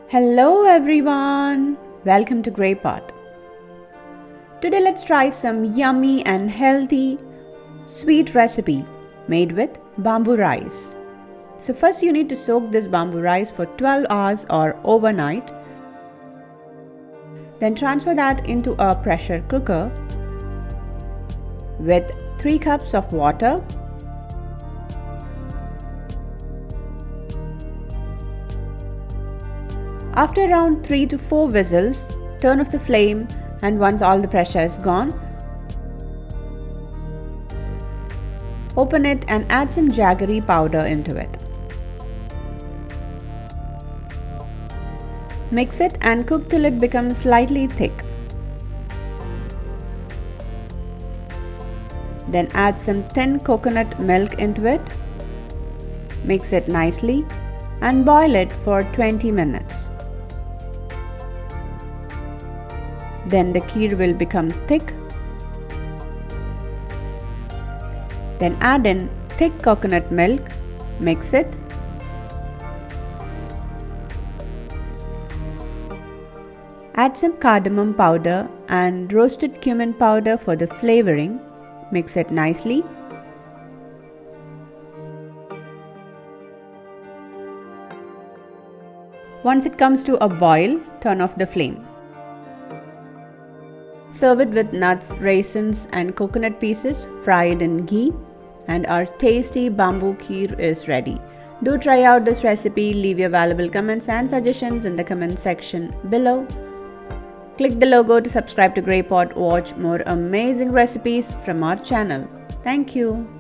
Hello everyone, welcome to Grey Pot. Today let's try some yummy and healthy sweet recipe made with bamboo rice. So first you need to soak this bamboo rice for 12 hours or overnight. Then transfer that into a pressure cooker with 3 cups of water. After around 3 to 4 whistles, turn off the flame, and once all the pressure is gone, open it and add some jaggery powder into it. Mix it and cook till it becomes slightly thick. Then add some thin coconut milk into it. Mix it nicely and boil it for 20 minutes. Then the kheer will become thick. Then add in thick coconut milk, mix it. Add some cardamom powder and roasted cumin powder for the flavoring. Mix it nicely. Once it comes to a boil, turn off the flame. Serve it with nuts, raisins and coconut pieces fried in ghee, and our tasty bamboo kheer is ready. Do try out this recipe, leave your valuable comments and suggestions in the comment section below. Click the logo to subscribe to Grey Pot, watch more amazing recipes from our channel. Thank you.